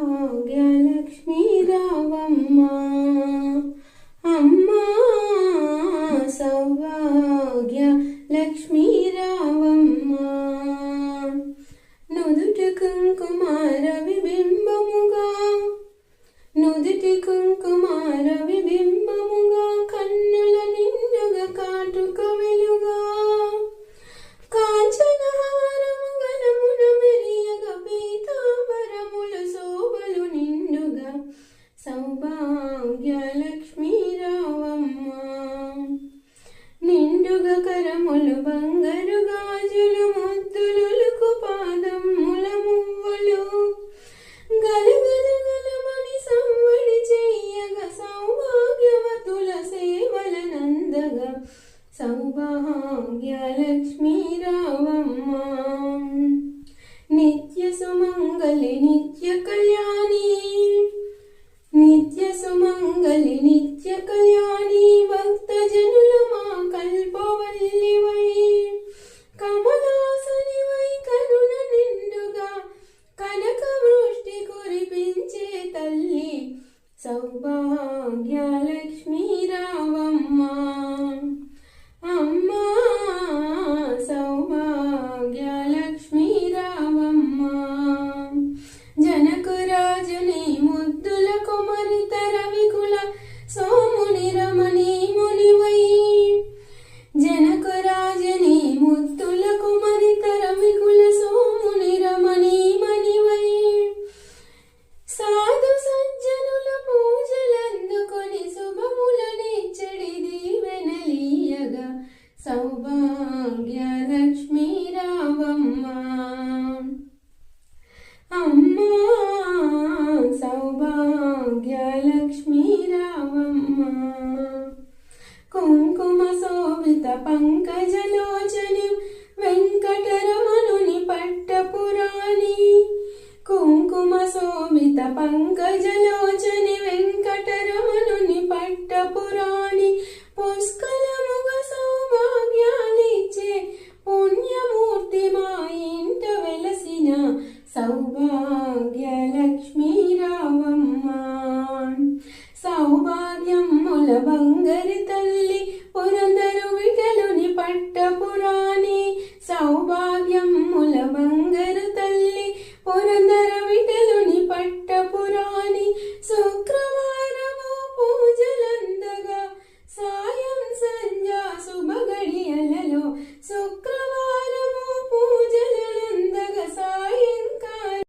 సౌభాగ్యలక్ష్మీ రావమ్మ అమ్మా సౌభాగ్యలక్ష్మీ రావమ్మ నుదుటి కుంకుమార విబింబముగా నుదుటి కుంకుమార విబింబముగా కన్నుల నిండుగా కాటుక వెలుగా కాంచనహారము గలమున మెరియగా పీతాంబరముల శోభలు నిండుగా సౌభాగ్యలక్ష్మీ రావమ్మ నిండుగా కరములు బంగారు గాజులు ముద్దులుకు పాదముల మువ్వలు గలగల గలమని సంవడి చెయ్యగా సౌభాగ్యవతుల సేవలనందగా సౌభాగ్యలక్ష్మీ రావమ్మ నిత్య సుమంగళి నిత్య కళ్యాణి నిత్య సుమంగళి నిత్య కళ్యాణి భక్తజనుల మా కల్పవల్లివై కమలాసనివై కరుణ నిండుగా కనక వృష్టి కురిపించే తల్లి సౌభాగ్యలక్ష్మీ రావమ్మ అమ్మా సౌభాగ్యలక్ష్మీ రావమ్మ జనకు రాజుని ముద్దుల కుమరిత రవికుల సోముని రమణి మునివై జనకు రాజుని ముద్దుల కుమరిత రవికుల సోముని రమణి మణివై సాధు సజ్జనుల పూజలందుకొని శుభములనిచ్చడి దీవెనలీయగా సౌభాగ్యలక్ష్మీ రావమ్మ అమ్మా సౌభాగ్యలక్ష్మీ రావమ్మ కుంకుమ శోభిత పంకజలోచని వెంకటరమణుని పట్టపురాణి కుంకుమ శోభిత పంకజలోచని వెంకటరమణుని పట్టపురాణి పుష్కలముగ సౌభాగ్యాలిచ్చే పుణ్యమూర్తి మా ఇంట వెలసిన సౌభాగ్య